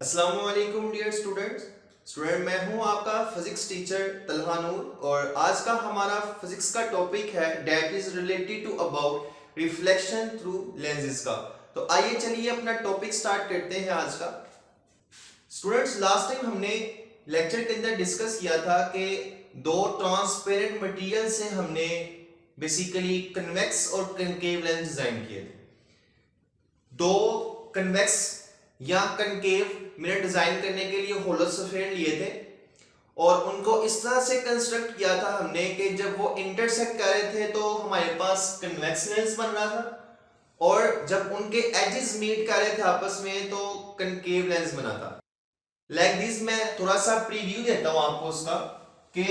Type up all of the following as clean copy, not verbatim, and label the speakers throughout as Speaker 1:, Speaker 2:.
Speaker 1: अस्सलाम वालेकुम dear student मैं हूं आपका फिजिक्स टीचर तलहा नूर और आज का हमारा फिजिक्स का टॉपिक है that is related to about reflection through lenses का। तो आइए चलिए अपना टॉपिक स्टार्ट करते हैं आज का। स्टूडेंट्स, लास्ट टाइम हमने लेक्चर के अंदर डिस्कस किया था कि दो ट्रांसपेरेंट मटेरियल से हमने बेसिकली कन्वेक्स और कनकेव लेंस डिजाइन किए थे। दो कन्वेक्स या कनकेव मैंने डिजाइन करने के लिए होलो सफेयर लिए थे और उनको इस तरह से कंस्ट्रक्ट किया था हमने कि जब वो इंटरसेक्ट कर रहे थे तो हमारे पास कन्वेक्स लेंस बन रहा था और जब उनके एजेस मीट कर रहे थे आपस में तो कनकेव लेंस बना था। लाइक दिस मैं थोड़ा सा प्रीव्यू देता हूं आपको उसका कि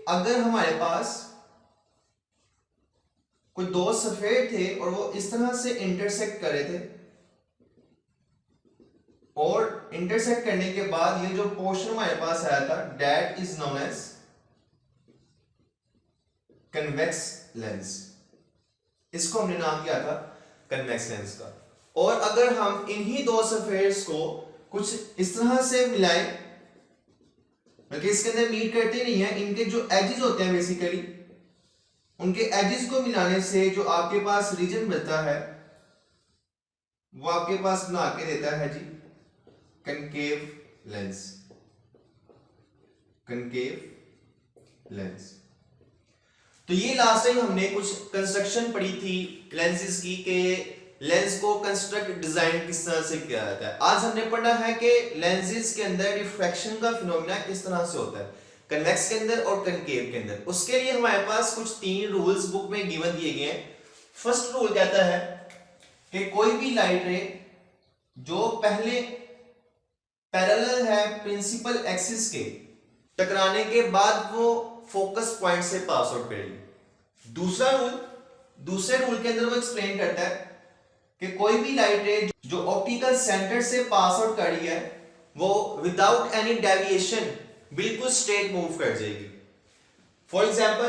Speaker 1: अगर हमारे पास कोई दो सफेद थे और वो इस तरह से इंटरसेक्ट कर रहे थे और इंटरसेक्ट करने के बाद ये जो पोर्शन हमारे पास आया था that is known as convex lens. इसको हमने नाम दिया था कन्वेक्स लेंस का। और अगर हम इन्हीं दो सरफेस को कुछ इस तरह से मिलाएं, बल्कि इसके अंदर मीट करते नहीं है, इनके जो एजेस होते हैं बेसिकली उनके एजेस को मिलाने से जो आपके पास रीजन मिलता है वो आपके पास बना के देता है जी कनकेव लेंस। Concave lens. तो ये लास्ट टाइम हमने कुछ कंस्ट्रक्शन पढ़ी थी लेंसेज की कि लेंस को कंस्ट्रक्ट डिजाइन किस तरह से किया जाता है। आज हमने पढ़ा है कि लेंसेज के अंदर रिफ्रैक्शन का फिनोमेना किस तरह से होता है कन्वेक्स के अंदर और कनकेव के अंदर। उसके लिए हमारे पास कुछ तीन रूल्स बुक में गिवन दिए गए हैं। फर्स्ट रूल कहता है कि कोई भी लाइट रे जो पहले पैरेलल है प्रिंसिपल एक्सिस के टकराने के बाद वो फोकस पॉइंट से पास आउट करेगी। दूसरे रूल के अंदर वो एक्सप्लेन करता है कि कोई भी लाइट रे जो ऑप्टिकल सेंटर से पास आउट कर रही है वो विदाउट एनी डेविएशन बिल्कुल स्ट्रेट मूव कर जाएगी। फॉर एग्जांपल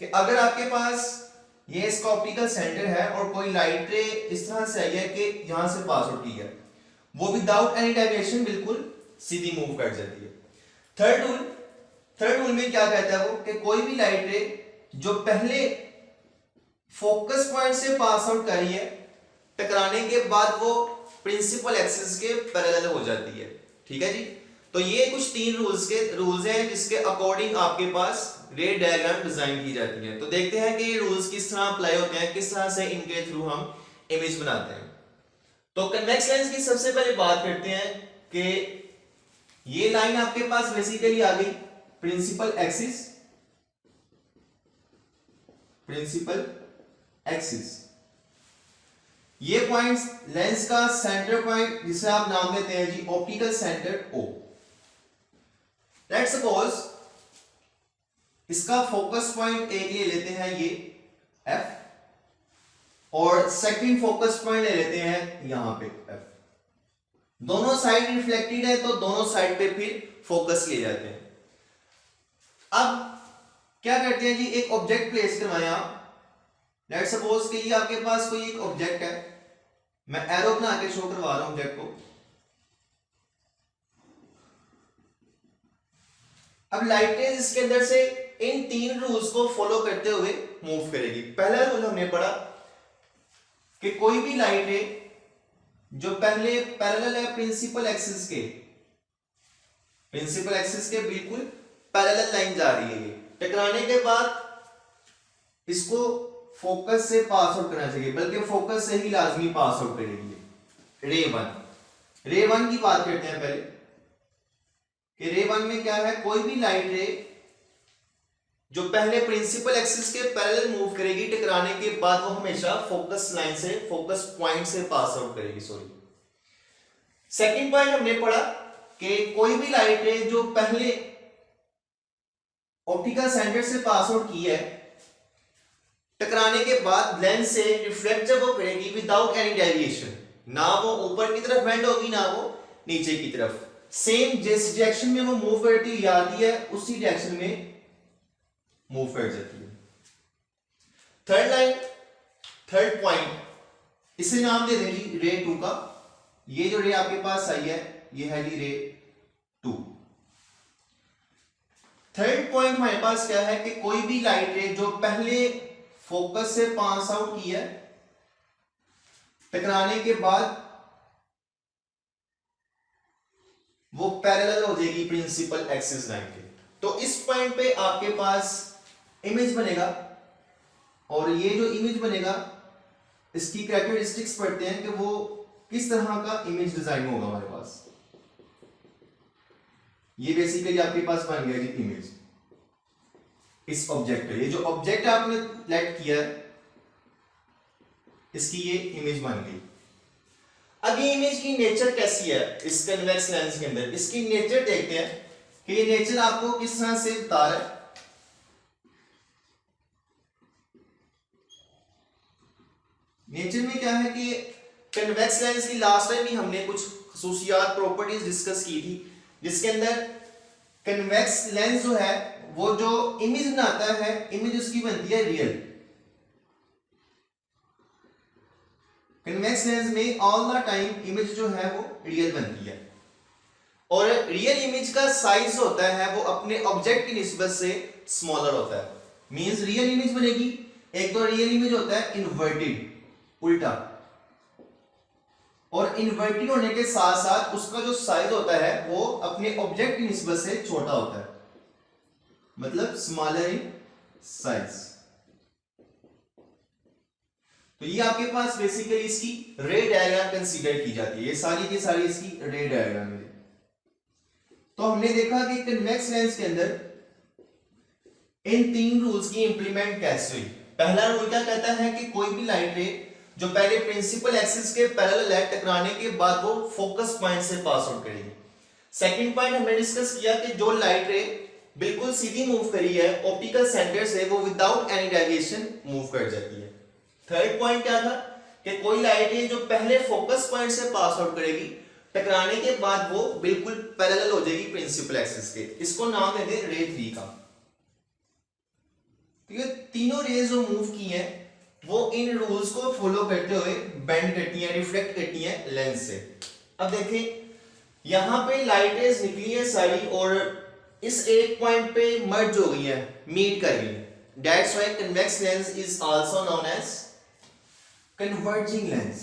Speaker 1: कि अगर आपके पास ये इसका ऑप्टिकल सेंटर है और कोई लाइट रे इस तरह से आई है कि यहां से पास आउट की है, वो विदाउट एनी डेविएशन बिल्कुल सीधी मूव कर जाती है। थर्ड रूल में क्या कहता है वो कि कोई भी लाइट रे जो पहले फोकस पॉइंट से पास आउट कर रही है टकराने के बाद वो प्रिंसिपल एक्सिस के पैरेलल हो जाती है। ठीक है जी। तो ये कुछ तीन रूल्स हैं जिसके अकॉर्डिंग आपके पास रे डायग्राम डिजाइन की जाती है। तो देखते हैं कि ये रूल्स किस तरह अप्लाई होते हैं, किस तरह से इनके थ्रू हम इमेज बनाते हैं। तो कन्वेक्स लेंस की सबसे पहले बात करते हैं कि ये लाइन आपके पास बेसिकली आ गई प्रिंसिपल एक्सिस। ये पॉइंट्स लेंस का सेंटर पॉइंट जिसे आप नाम देते हैं जी optical centre O। Let's suppose इसका फोकस पॉइंट एक ले लेते हैं ये F और सेकंड फोकस पॉइंट ले लेते हैं यहां पे F। दोनों साइड रिफ्लेक्टेड है तो दोनों साइड पे फिर फोकस ले जाते हैं। अब क्या करते हैं जी, एक ऑब्जेक्ट प्लेस करवाया। लेट्स सपोज कि ये आपके पास कोई एक ऑब्जेक्ट है, मैं एरो बना के शो करवा रहा हूं ऑब्जेक्ट को। अब लाइट रेज इसके अंदर से इन तीन रूल्स को फॉलो करते हुए मूव करेगी। पहला रूल हमने पढ़ा कि कोई भी लाइट रे जो पहले पैरेलल है प्रिंसिपल एक्सिस के बिल्कुल पैरेलल लाइन जा रही है, ये टकराने के बाद इसको फोकस से पास आउट करना चाहिए, बल्कि फोकस से ही लाजमी पास आउट करेगी। रे वन की बात करते हैं पहले कि रे वन में क्या है, कोई भी लाइट रे जो पहले प्रिंसिपल एक्सिस के पैरेलल मूव करेगी टकराने के बाद वो हमेशा फोकस लाइन से फोकस पॉइंट से पास आउट करेगी। सेकंड पॉइंट हमने पढ़ा कि कोई भी लाइट रे जो पहले ऑप्टिकल सेंटर से पास आउट की है टकराने के बाद लेंस से रिफ्लेक्ट जब वो करेगी विदाउट एनी डेविएशन, ना वो ऊपर की तरफ बेंड होगी ना वो नीचे की तरफ, सेम जिस डायरेक्शन में वो मूव करती आती है उसी डायरेक्शन में मूव कर जाती है। थर्ड पॉइंट इसे नाम दे देंगे रे 2 का। ये जो रे आपके पास आई है ये है जी रे 2। थर्ड पॉइंट हमारे पास क्या है कि कोई भी लाइट रे जो पहले फोकस से पास आउट की है, टकराने के बाद वो पैरेलल हो जाएगी प्रिंसिपल एक्सिस लाइन के। तो इस पॉइंट पे आपके पास इमेज बनेगा, और ये जो इमेज बनेगा इसकी कैरेक्टरिस्टिक्स पढ़ते हैं कि वो किस तरह का इमेज डिजाइन होगा हमारे पास। ये बेसिकली आपके पास बन गया जी इमेज इस ऑब्जेक्ट पे। ये जो ऑब्जेक्ट आपने सेलेक्ट किया है इसकी ये इमेज बन गई। अब ये इमेज की नेचर कैसी है इस कन्वेक्स लेंस के अंदर, इसकी नेचर देखते हैं कि ये नेचर आपको किस तरह से बता रहा है। नेचर में क्या है कि कन्वेक्स लेंस की लास्ट टाइम भी हमने कुछ खसूसियात प्रॉपर्टीज डिस्कस की थी, जिसके अंदर कन्वेक्स लेंस जो है वो जो इमेज बनाता है, इमेज उसकी बनती है रियल। कन्वेक्स लेंस में ऑल द टाइम इमेज जो है वो रियल बनती है, और रियल इमेज का साइज होता है वो अपने ऑब्जेक्ट की निस्बत से स्मॉलर होता है। मींस रियल इमेज बनेगी, एक तो रियल इमेज होता है इन्वर्टेड, उल्टा, और इन्वर्टेड होने के साथ साथ उसका जो साइज होता है वो अपने ऑब्जेक्ट की निस्बत से छोटा होता है, मतलब स्मॉलर इन साइज। तो ये आपके पास बेसिकली इसकी रे डायग्राम कंसीडर की जाती है। ये सारी की सारी इसकी रे डायग्राम है। तो हमने देखा कि कन्वेक्स लेंस के अंदर इन तीन रूल्स की इंप्लीमेंट कैसे हुई। पहला रूल क्या कहता है कि कोई भी लाइट रे जो पहले प्रिंसिपल एक्सिस के पैरेलल है, टकराने के बाद वो फोकस पॉइंट से पास आउट करेगी। सेकंड पॉइंट हमने डिस्कस किया कि जो लाइट रे बिल्कुल सीधी मूव करी है ऑप्टिकल सेंटर से, वो विदाउट एनी डेविएशन मूव कर जाती है। थर्ड पॉइंट क्या था कि कोई लाइट रे जो पहले फोकस पॉइंट से पास आउट करेगी, टकराने के बाद वो बिल्कुल पैरेलल हो जाएगी प्रिंसिपल एक्सिस के। इसको नाम दे दें रे 3 का। तो ये तीनों रेज जो मूव की हैं वो इन रूल्स को फॉलो करते हुए बेंड करती हैं, रिफ्लेक्ट करती हैं लेंस से। अब देखें यहां पे लाइट रेज निकली है सारी और इस एक पॉइंट पे मर्ज हो गई है, मीट कर गई है। That's why convex lens is also known as converging lens.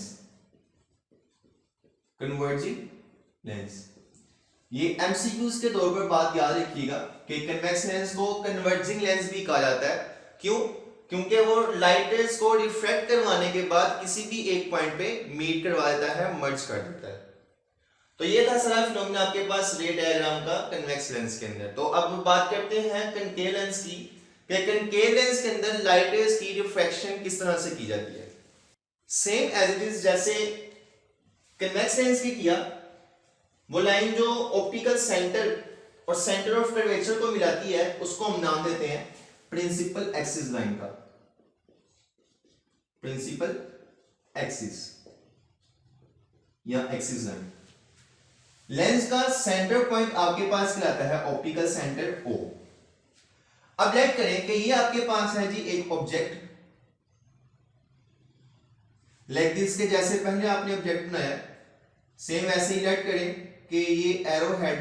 Speaker 1: Converging lens, ये एमसीक्यूज के तौर पर बात याद रखिएगा कि कन्वेक्स लेंस को कन्वर्जिंग लेंस भी कहा जाता है। क्यों? क्योंकि वो लाइट रेज को रिफ्लेक्ट करवाने के बाद किसी भी एक पॉइंट पे मीट करवा देता है, मर्ज कर देता है। तो ये था सारा फिनोमेना आपके पास रे डायग्राम का कन्वेक्स लेंस के अंदर। तो अब बात करते हैं कनकेव लेंस की, कि कनकेव लेंस के अंदर लाइट रेज की रिफ्रैक्शन किस तरह से की जाती है। सेम एज इट इज जैसे कन्वेक्स लेंस की किया, वो लाइन जो ऑप्टिकल सेंटर और सेंटर ऑफ कर्वेचर को मिलाती है उसको हम नाम देते हैं प्रिंसिपल एक्सिस लाइन का। प्रिंसिपल एक्सिस या एक्सिस लाइन। लेंस का सेंटर पॉइंट आपके पास कहलाता है ऑप्टिकल सेंटर O। अब लेट करें कि ये आपके पास है जी एक ऑब्जेक्ट लाइक दिस के जैसे पहले आपने ऑब्जेक्ट बनाया, सेम वैसे ही लेट करें कि ये एरो हेड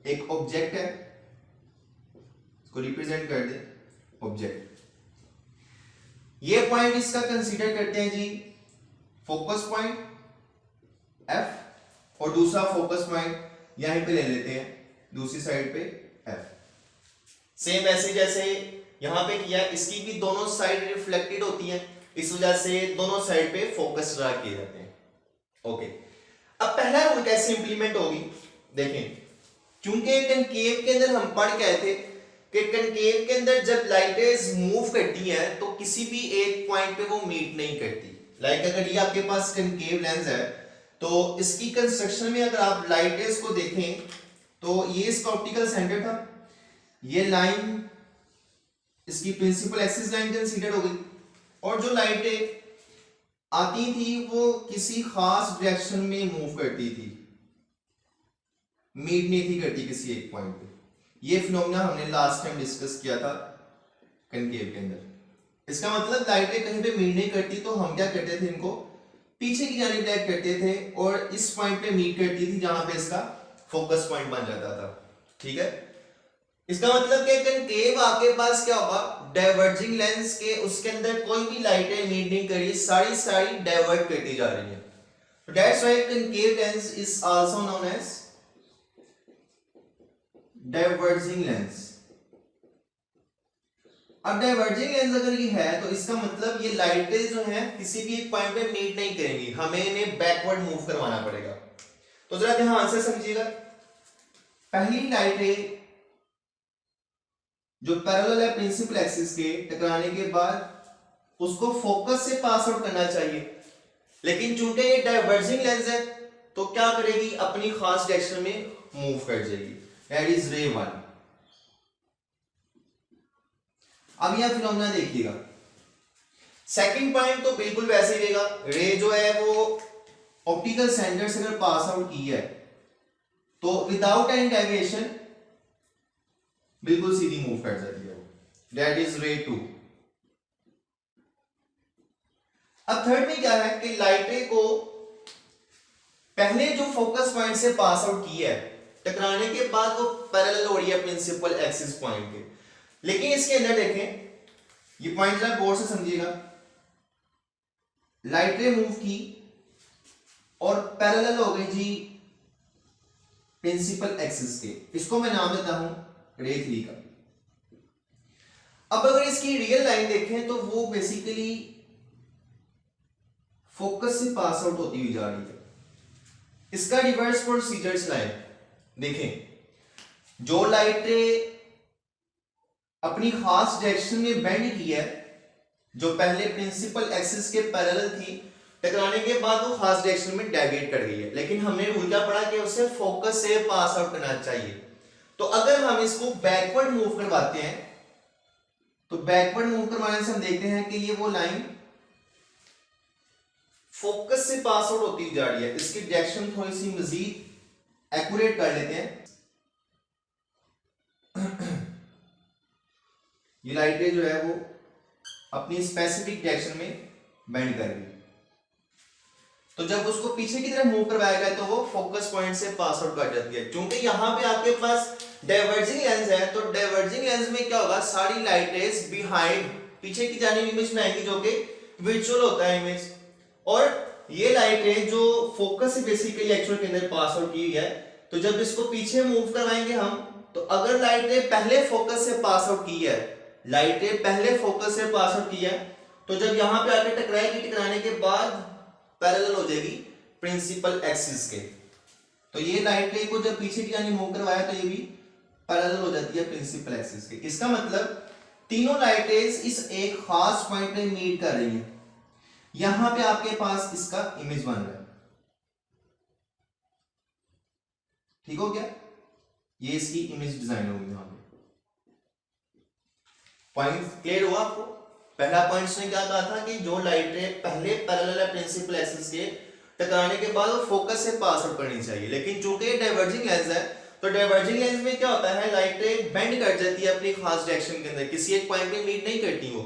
Speaker 1: एक ऑब्जेक्ट है, इसको रिप्रेजेंट कर दे ऑब्जेक्ट। ये पॉइंट इसका कंसीडर करते हैं जी फोकस पॉइंट F, और दूसरा फोकस पॉइंट यहीं पे ले लेते हैं दूसरी साइड पे F। सेम ऐसे जैसे यहां पे किया, इसकी भी दोनों साइड रिफ्लेक्टेड होती हैं, इस वजह से दोनों साइड पे फोकस ड्रा किए जाते हैं। ओके, अब पहला रूल कैसे इंप्लीमेंट होगी देखें। क्योंकि कनकेव के अंदर हम पढ़ गए थे कि कनकेव के अंदर जब लाइटें मूव करती हैं तो किसी भी एक पॉइंट पे वो मीट नहीं करती। लाइक अगर ये आपके पास कनकेव लेंस है तो इसकी कंस्ट्रक्शन में अगर आप लाइटें को देखें तो ये इसका ऑप्टिकल सेंटर था, ये लाइन इसकी प्रिंसिपल एक्सिस लाइन कंसीडर हो गई, और जो लाइटें आती थी वो किसी खास डायरेक्शन में मूव करती थी, मीट नहीं थी करती किसी एक पॉइंट पे। ये फिनोमेना हमने लास्ट टाइम डिस्कस किया था कनकेव के अंदर। इसका मतलब लाइटें कहीं पे मीट नहीं करती तो हम क्या करते थे, इनको पीछे की जानिब डायरेक्ट करते थे और इस पॉइंट पे मीट करती थी जहां पे इसका फोकस पॉइंट बन जाता था। ठीक है, इसका मतलब कि कनकेव आपके पास क्या होगा, डाइवर्जिंग लेंस के उसके अंदर कोई भी लाइटें मीट नहीं करी, सारी सारी डाइवर्ट करती जा रही है। That's why concave lens is also known as diverging lens. अब डाइवर्जिंग लेंस अगर ये है तो इसका मतलब ये लाइटें जो हैं किसी भी एक पॉइंट पे मीट नहीं करेंगी, हमें इन्हें बैकवर्ड मूव करवाना पड़ेगा। तो जरा ध्यान से समझिएगा, पहली लाइटें जो पैरेलल है प्रिंसिपल एक्सिस के, टकराने के बाद उसको फोकस से पास आउट करना चाहिए, लेकिन चूंकि ये डाइवर्जिंग लेंस है तो क्या करेगी, अपनी खास डायरेक्शन में मूव कर जाएगी, दैट इज रे 1। अब यह फिनोमेना देखिएगा, सेकंड पॉइंट तो बिल्कुल वैसे ही रहेगा, रे जो है वो ऑप्टिकल सेंटर से अगर पास आउट की है तो विदाउट एनी डेविएशन बिल्कुल सीधी मूव कर जाती है, दैट इज रे 2। अब थर्ड में क्या है कि लाइटें को पहले जो फोकस पॉइंट से पास आउट की है, टकराने के बाद वो पैरेलल हो रही है प्रिंसिपल एक्सिस पॉइंट के, लेकिन इसके अंदर देखें, ये पॉइंट जरा गौर से समझिएगा, लाइटें मूव की और पैरेलल हो गई जी प्रिंसिपल एक्सिस के, इसको मैं नाम देता हूं रे 3 का। अब अगर इसकी रियल लाइन देखें तो वो बेसिकली फोकस से पास आउट होती हुई जा रही है। इसका रिवर्स प्रोसीजर चलाएं, देखें जो लाइटें अपनी खास डायरेक्शन में बेंड की है, जो पहले प्रिंसिपल एक्सिस के पैरेलल थी, टकराने के बाद वो खास डायरेक्शन में डेविएट कर गई है, लेकिन हमने रूल क्या पढ़ा कि उसे फोकस से पास आउट करना चाहिए। तो अगर हम इसको बैकवर्ड मूव करवाते हैं तो बैकवर्ड मूव करवाने से हम देखते हैं कि ये वो लाइन फोकस से पास आउट होती जा रही है। इसकी डायरेक्शन थोड़ी सी मजीद एक्यूरेट कर लेते हैं, ये लाइटें जो है वो अपनी स्पेसिफिक डायरेक्शन में बेंड कर रही है, तो जब उसको पीछे की तरफ मूव करवाया जाए तो वो फोकस पॉइंट से पास आउट कर जाती है। क्योंकि यहां पे आपके पास डाइवर्जिंग लेंस है तो डाइवर्जिंग लेंस में क्या होगा, सारी लाइटें बिहाइंड पीछे की जानिब इमेज बनाएंगी जो कि विजुअल होता है इमेज, और ये लाइटें जो फोकस से बेसिकली एक्चुअल के अंदर पास आउट की है, तो जब इसको पीछे मूव करवाएंगे हम, तो अगर लाइटें पहले फोकस से पास आउट की है, लाइटें पहले फोकस से पास आउट की है, तो जब यहां पे आके टकराएगी, टकराने के बाद पैरेलल हो जाएगी प्रिंसिपल एक्सिस के, तो ये लाइटें को जब पीछे की जानिब मूव करवाया तो ये भी पैरेलल हो जाती है प्रिंसिपल एक्सिस के। इसका मतलब तीनों लाइटें इस एक खास पॉइंट पे मीट कर रही हैं, यहां पे आपके पास इसका इमेज बन रहा है। ठीक हो गया, ये इसकी इमेज डिजाइन होगी। यहां पे पॉइंट क्लियर हुआ आपको? पहला पॉइंट ने क्या कहा था कि जो लाइटें पहले पैरेलल है प्रिंसिपल एक्सिस के, टकराने के बाद वो फोकस से पास आउट करनी चाहिए, लेकिन चूंकि डाइवर्जिंग लेंस है तो डाइवर्जिंग लेंस में क्या होता है, लाइटें बेंड कर जाती है अपनी खास डायरेक्शन के अंदर, किसी एक पॉइंट पे मीट नहीं करती वो,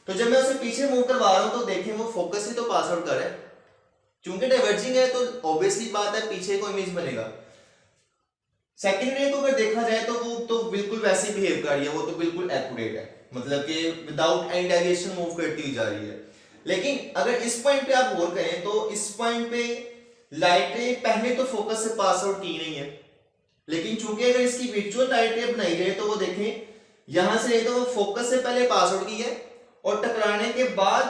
Speaker 1: तो जब मैं उसे पीछे मूव करवा रहा हूं तो देखें वो फोकस से तो पास आउट कर रहा है, चूंकि डाइवर्जिंग है तो ऑब्वियसली बात है पीछे को इमेज बनेगा। सेकंड रे को अगर देखा जाए तो वो तो बिल्कुल वैसे बिहेव कर रही है, वो तो बिल्कुल एक्यूरेट है, मतलब कि विदाउट एनी डेविएशन मूव करती हुई जा रही है। लेकिन अगर इस पॉइंट पे आप गौर करें तो इस पॉइंट पे लाइटें पहले तो फोकस से पास आउट की नहीं है, लेकिन चूंकि अगर इसकी विजुअल लाइटें बनाई जाए तो वो देखें यहां से तो वो फोकस से पहले पास आउट की है और टकराने के बाद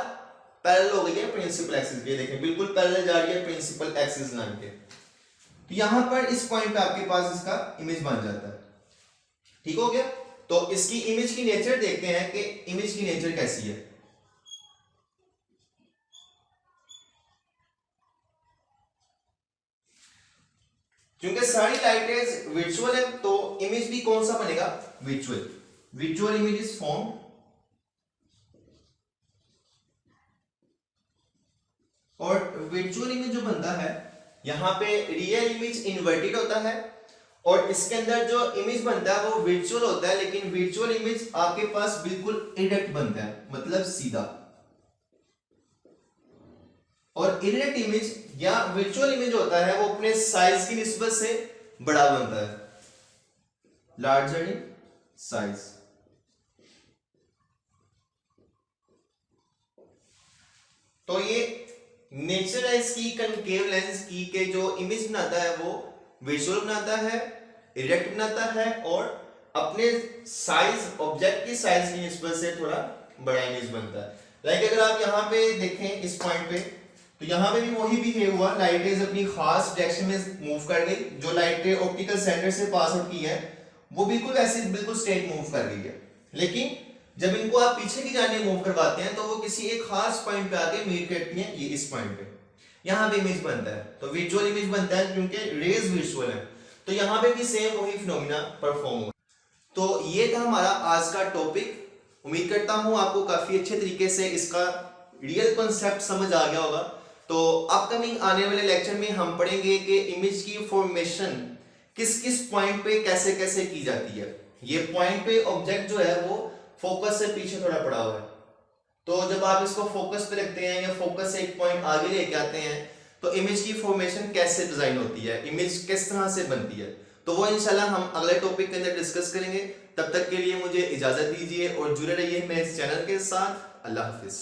Speaker 1: पैरेलल हो गई है प्रिंसिपल एक्सिस के, देखें बिल्कुल पैरेलल जा रही है प्रिंसिपल एक्सिस लाइन के, तो यहां पर इस पॉइंट पे आपके पास इसका इमेज बन जाता है। ठीक हो गया, तो इसकी इमेज की नेचर देखते हैं कि इमेज की नेचर कैसी है। क्योंकि सारी लाइटें विजुअल है तो इमेज भी कौन सा बनेगा, visual. Visual image is form और विजुअल इमेज जो बनता है यहां पे रियल इमेज इन्वर्टेड होता है और इसके अंदर जो इमेज बनता है वो विजुअल होता है, लेकिन विजुअल इमेज आपके पास बिल्कुल इरेक्ट बनता है, मतलब सीधा। और इरेक्ट इमेज या वर्चुअल इमेज होता है वो अपने साइज की निस्बत से बड़ा बनता है, लार्जर इन साइज। तो ये नेचर है इसकी कनकेव लेंस की के जो इमेज बनाता है वो विजुअल बनाता है, इरेक्ट बनाता है और अपने साइज ऑब्जेक्ट की साइज की निस्बत से थोड़ा बड़ा इमेज बनता है। लाइक अगर आप यहाँ पे देखें इस पॉइंट पे, तो यहाँ पे भी वही बिहेव हुआ, लाइट रेज अपनी खास डायरेक्शन में मूव कर गई, जो लाइट रे ऑप्टिकल सेंटर से पास आउट की है वो बिल्कुल ऐसे बिल्कुल स्ट्रेट मूव कर गई है। लेकिन जब इनको आप पीछे की जाने मूव करवाते हैं तो वो किसी एक खास पॉइंट पे आके मीट करती हैं, ये इस पॉइंट पे, यहाँ पे इमेज बनता है। तो विजुअल इमेज बनता है क्योंकि रेज विजुअल है, तो यहाँ पे भी सेम वही फिनोमिना परफॉर्म हुआ। तो ये था हमारा आज का टॉपिक। उम्मीद करता हूँ आपको काफी अच्छे तरीके से इसका रियल कॉन्सेप्ट समझ आ गया होगा। तो अपकमिंग आने वाले लेक्चर में हम पढ़ेंगे कि इमेज की फॉर्मेशन किस किस पॉइंट पे कैसे कैसे की जाती है। ये पॉइंट पे ऑब्जेक्ट जो है वो फोकस से पीछे थोड़ा पड़ा हुआ है, तो जब आप इसको फोकस पे रखते हैं या फोकस से एक पॉइंट आगे लेके आते हैं तो इमेज की फॉर्मेशन कैसे डिजाइन होती है, इमेज किस तरह से बनती है, तो वो इंशाल्लाह हम अगले टॉपिक के अंदर डिस्कस करेंगे। तब तक के लिए मुझे इजाजत दीजिए और जुड़े रहिए मेरे इस चैनल के साथ। अल्लाह हाफिज।